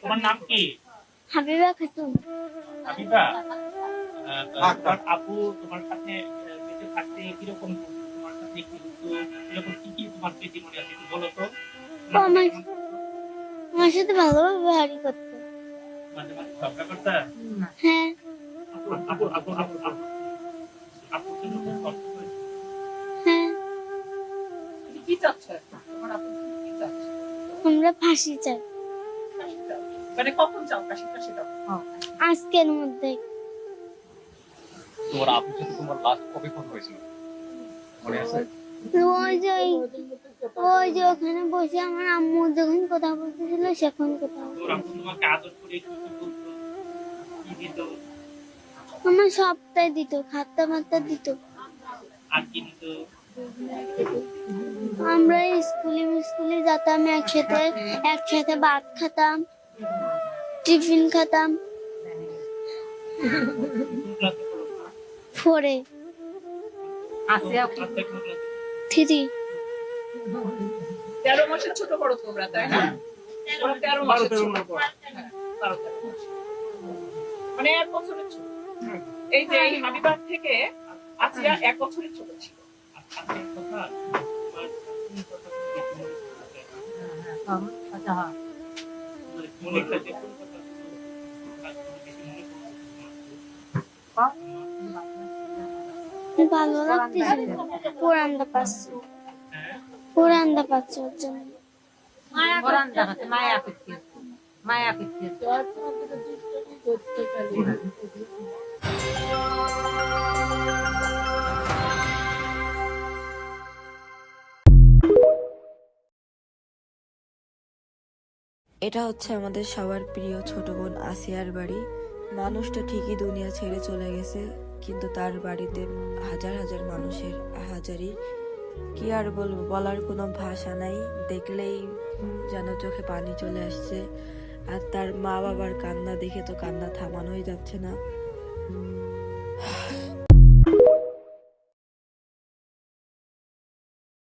তোমার নাম কি? হাবিবা খাতুন। হাবিবা। তোমার আপু তোমার সাথে বেঁচে থাকতে কিরকম তোমার সাথে কিন্তু এরকম কি কি তোমার স্মৃতি মনে আছে একটু বলো তো। ও আমার সাথে ভালো ব্যবহারই করতো। মাঝে মাঝে ঝগড়া করতে? হ্যাঁ, আপু আপু আপু আপু আপু আপুর জন্য খুব কষ্ট হয়েছে। হ্যাঁ, তুমি কি চাচ্ছ এখন? তোমার আপু কি চাচ্ছে? আমরা ফাঁসি চাই ফাঁসি চাও? মানে কখন চাও ফাঁসি দাও? আজকের মধ্যে। তোমার আপুর সাথে তোমার লাস্ট কবে ফোন হয়েছিল মনে আছে? ওই যে ওখানে বসে আমার আম্মু যখন কথা বলতেছিল সেখন কথা বলতো। তোর আপু তোমাকে আদর করে কি কি বলতো, কি দিত, আমার সবটাই দিত, খাতা মাত্তা দিত। আর কি দিত? আমরা স্কুলে যেতাম একসাথে ভাত খেতাম, টিফিন খেতাম। কোন ক্লাসে পড়ো? 4 এ আসিয়া ক্লাসে কোন ক্লাসে? 3। 13 মাসের ছোট বড় তোমরা, তাই না? ওরা 13 মাসের ছোট। হ্যাঁ, 12-13 মাস। মানে 1 বছরের ছোট। এই যে এই হাবিবার থেকে আসিয়া 1 বছরের ছোট ছিল। আর আজকের কথা তোমার কোন কথা বেশি মনে পড়ছে? মনে থাকে কোন কথা আজকে বেশি মনে পড়ছে? ভালো লাগতেছিল, পুরানটা পাচ্ছি, হ্যাঁ পুরানটা পাচ্ছি ওর জন্য। মায়া করতে এটা হচ্ছে আমাদের সবার প্রিয় ছোট বোন আসিয়ার বাড়ি। মানুষটা ঠিকই দুনিয়া ছেড়ে চলে গেছে, কিন্তু তার বাড়িতে হাজার হাজার মানুষের হাজারি। কি আর বলবো, বলার কোনো ভাষা নাই, দেখলেই যেন চোখে পানি চলে আসছে। আর তার মা বাবার কান্না দেখে তো কান্না থামানোই যাচ্ছে না।